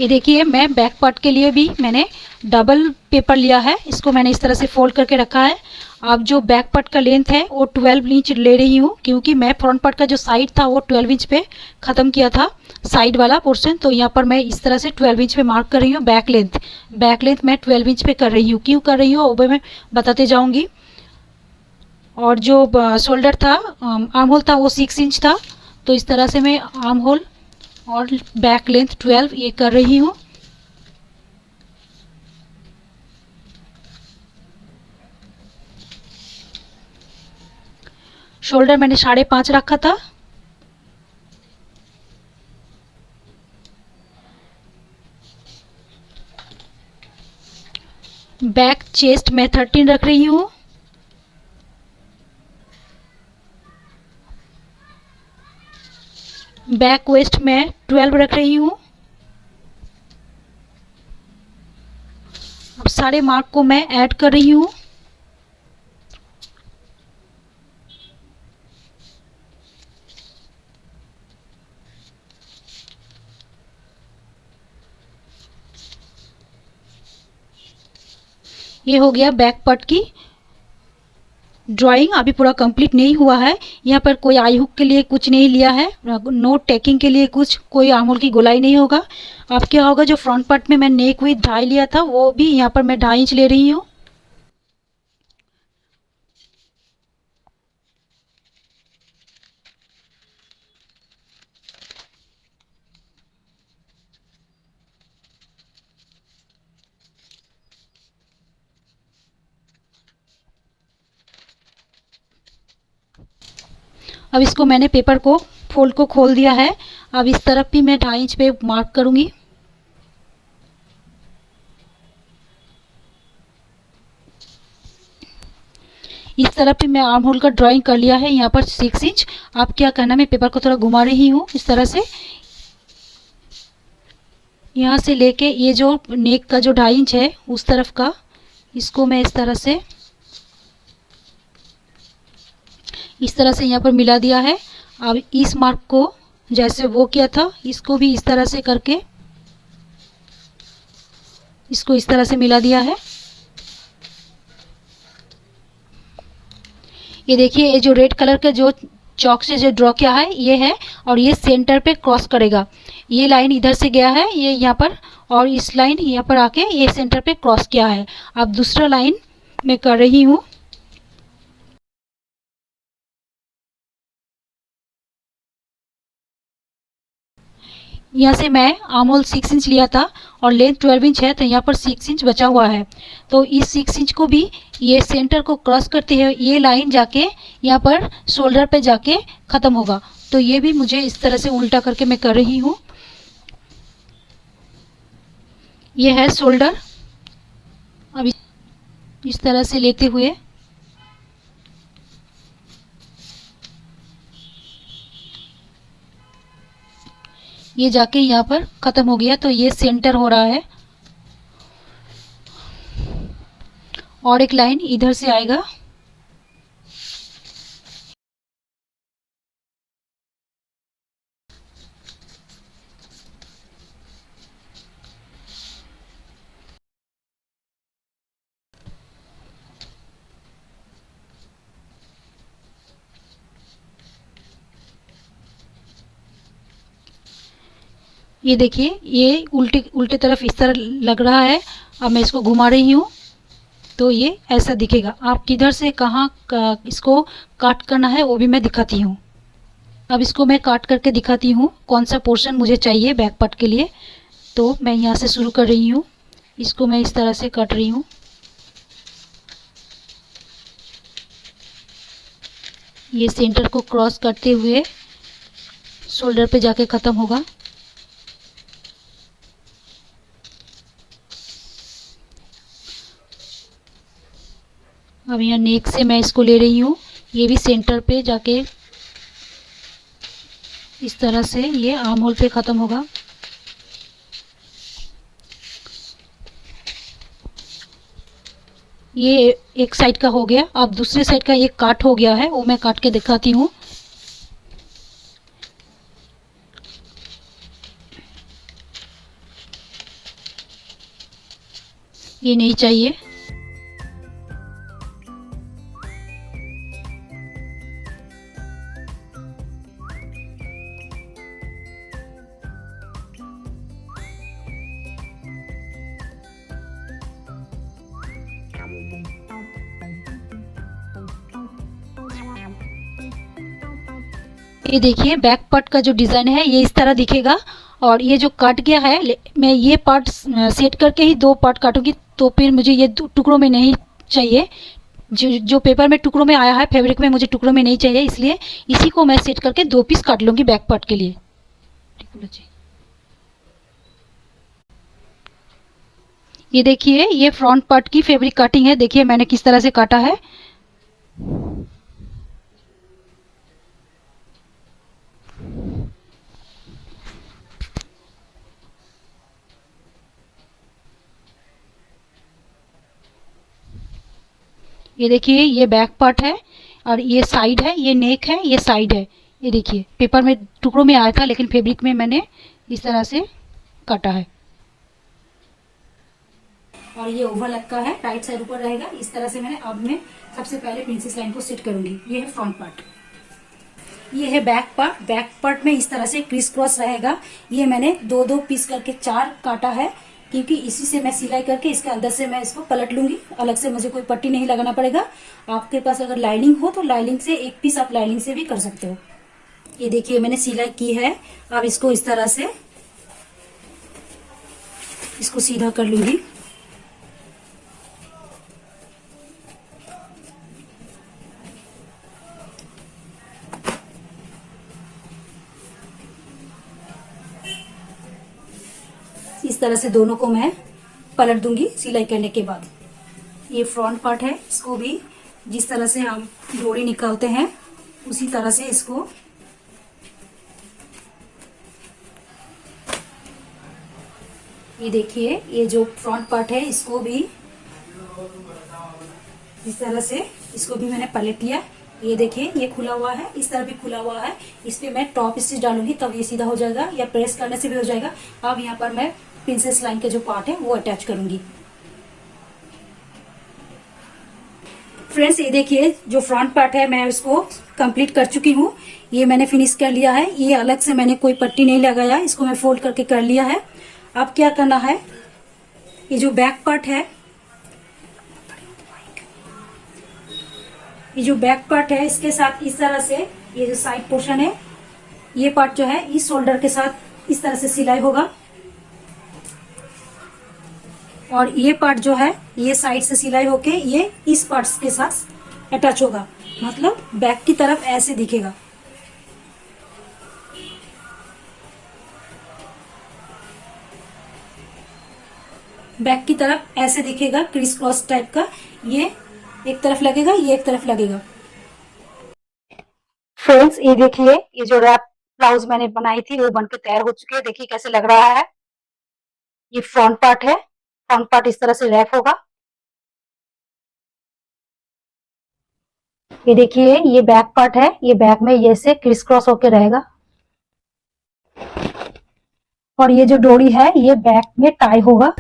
ये देखिए, मैं बैक पार्ट के लिए भी मैंने डबल पेपर लिया है, इसको मैंने इस तरह से फोल्ड करके रखा है। अब जो बैक पार्ट का लेंथ है वो 12 इंच ले रही हूँ, क्योंकि मैं फ्रंट पार्ट का जो साइड था वो 12 इंच पे ख़त्म किया था, साइड वाला पोर्शन। तो यहाँ पर मैं इस तरह से 12 इंच पे मार्क कर रही हूँ। बैक लेंथ मैं 12 इंच पे कर रही हूँ। क्यों कर रही हूँ वो मैं बताते जाऊँगी। और जो शोल्डर था, आर्म होल था, वो 6 इंच था। तो इस तरह से मैं आर्म होल और बैक लेंथ 12 ये कर रही हूँ। शोल्डर मैंने 5.5 रखा था। बैक चेस्ट मैं 13 रख रही हूँ। बैक वेस्ट मैं 12 रख रही हूँ। अब सारे मार्क को मैं ऐड कर रही हूँ। ये हो गया बैक पार्ट की ड्राइंग। अभी पूरा कंप्लीट नहीं हुआ है। यहाँ पर कोई आई हुक के लिए कुछ नहीं लिया है, नोट टेकिंग के लिए कुछ, कोई आर्म होल की गोलाई नहीं होगा। अब क्या होगा, जो फ्रंट पार्ट में मैं नेक विथ 2.5 लिया था वो भी यहाँ पर मैं 2.5 इंच ले रही हूँ। अब इसको मैंने पेपर को फोल्ड को खोल दिया है। अब इस तरफ भी मैं 2.5 इंच पे मार्क करूंगी। इस तरफ भी मैं आर्म होल का ड्राइंग कर लिया है, यहाँ पर 6 इंच। अब क्या करना, मैं पेपर को थोड़ा घुमा रही हूँ इस तरह से। यहाँ से लेके ये जो नेक का जो 2.5 इंच है उस तरफ का, इसको मैं इस तरह से यहाँ पर मिला दिया है। अब इस मार्क को जैसे वो किया था, इसको भी इस तरह से करके इसको इस तरह से मिला दिया है। ये देखिए, ये जो रेड कलर का जो चौक से जो ड्रॉ किया है ये है, और ये सेंटर पे क्रॉस करेगा। ये लाइन इधर से गया है, ये यहाँ पर, और इस लाइन यहाँ पर आके ये सेंटर पे क्रॉस किया है। अब दूसरा लाइन मैं कर रही हूँ। यहाँ से मैं आर्म होल 6 इंच लिया था और लेंथ 12 इंच है, तो यहाँ पर 6 इंच बचा हुआ है। तो इस 6 इंच को भी ये सेंटर को क्रॉस करते हुए ये लाइन जाके यहाँ पर शोल्डर पे जाके ख़त्म होगा। तो ये भी मुझे इस तरह से उल्टा करके मैं कर रही हूँ। ये है शोल्डर। अब इस तरह से लेते हुए ये जाके यहाँ पर ख़त्म हो गया। तो ये सेंटर हो रहा है, और एक लाइन इधर से आएगा। ये देखिए, ये उल्टे उल्टे तरफ इस तरह लग रहा है। अब मैं इसको घुमा रही हूँ तो ये ऐसा दिखेगा। आप किधर से कहाँ इसको काट करना है वो भी मैं दिखाती हूँ। अब इसको मैं काट करके दिखाती हूँ कौन सा पोर्शन मुझे चाहिए बैक पार्ट के लिए। तो मैं यहाँ से शुरू कर रही हूँ, इसको मैं इस तरह से काट रही हूँ। ये सेंटर को क्रॉस करते हुए शोल्डर पे जाके ख़त्म होगा। अब यहाँ नेक से मैं इसको ले रही हूँ, ये भी सेंटर पे जाके इस तरह से ये आर्म होल पे ख़त्म होगा। ये एक साइड का हो गया। अब दूसरे साइड का ये काट हो गया है, वो मैं काट के दिखाती हूँ। ये नहीं चाहिए। ये देखिए बैक पार्ट का जो डिज़ाइन है ये इस तरह दिखेगा। और ये जो कट गया है, मैं ये पार्ट सेट करके ही 2 पार्ट काटूंगी, तो फिर मुझे ये टुकड़ों में नहीं चाहिए। जो पेपर में टुकड़ों में आया है, फैब्रिक में मुझे टुकड़ों में नहीं चाहिए, इसलिए इसी को मैं सेट करके 2 पीस काट लूँगी बैक पार्ट के लिए। ये देखिए ये फ्रंट पार्ट की फैब्रिक कटिंग है। देखिए मैंने किस तरह से काटा है। ये देखिए ये बैक पार्ट है और ये साइड है, ये नेक है, ये साइड है। ये देखिए पेपर में टुकड़ों में आया था, लेकिन फैब्रिक में मैंने इस तरह से काटा है। और ये ओवरलैप का है, राइट साइड ऊपर रहेगा। इस तरह से मैंने अब मैं सबसे पहले प्रिंसेस लाइन को सेट करूंगी। ये है फ्रंट पार्ट, ये है बैक पार्ट। बैक पार्ट में इस तरह से क्रिस क्रॉस रहेगा। ये मैंने 2-2 पीस करके 4 काटा है, क्योंकि इसी से मैं सिलाई करके इसके अंदर से मैं इसको पलट लूंगी। अलग से मुझे कोई पट्टी नहीं लगाना पड़ेगा। आपके पास अगर लाइनिंग हो तो लाइनिंग से 1 पीस आप लाइनिंग से भी कर सकते हो। ये देखिए मैंने सिलाई की है। अब इसको इस तरह से इसको सीधा कर लूंगी। इस तरह से दोनों को मैं पलट दूंगी सिलाई करने के बाद। ये फ्रंट पार्ट है, इसको भी जिस तरह से हम डोरी निकालते हैं उसी तरह से इसको ये देखिए ये जो फ्रंट पार्ट है इसको भी इस तरह से इसको भी मैंने पलट लिया। ये देखिए ये खुला हुआ है, इस तरह भी खुला हुआ है। इस पे मैं टॉप स्टिच डालूंगी तब ये सीधा हो जाएगा, या प्रेस करने से भी हो जाएगा। अब यहाँ पर मैं प्रिंसेस लाइन के जो पार्ट है वो अटैच करूंगी। फ्रेंड्स ये देखिए जो फ्रंट पार्ट है मैं उसको कंप्लीट कर चुकी हूँ। ये मैंने फिनिश कर लिया है। ये अलग से मैंने कोई पट्टी नहीं लगाया, इसको मैं फोल्ड करके कर लिया है। अब क्या करना है, ये जो बैक पार्ट है, ये जो बैक पार्ट है इसके साथ इस तरह से ये जो साइड पोर्शन है ये पार्ट जो है इस शोल्डर के साथ इस तरह से सिलाई होगा। और ये पार्ट जो है ये साइड से सिलाई होके ये इस पार्ट के साथ अटैच होगा, मतलब बैक की तरफ ऐसे दिखेगा। बैक की तरफ ऐसे दिखेगा, क्रिस क्रॉस टाइप का। ये एक तरफ लगेगा, ये एक तरफ लगेगा। फ्रेंड्स ये देखिए ये जो रैप ब्लाउज मैंने बनाई थी वो बनके तैयार हो चुकी है। देखिए कैसे लग रहा है। ये फ्रंट पार्ट है, फ्रंट पार्ट इस तरह से रैप होगा। ये देखिए ये बैक पार्ट है, ये बैक में ये से क्रिस क्रॉस होके रहेगा। और ये जो डोरी है ये बैक में टाई होगा।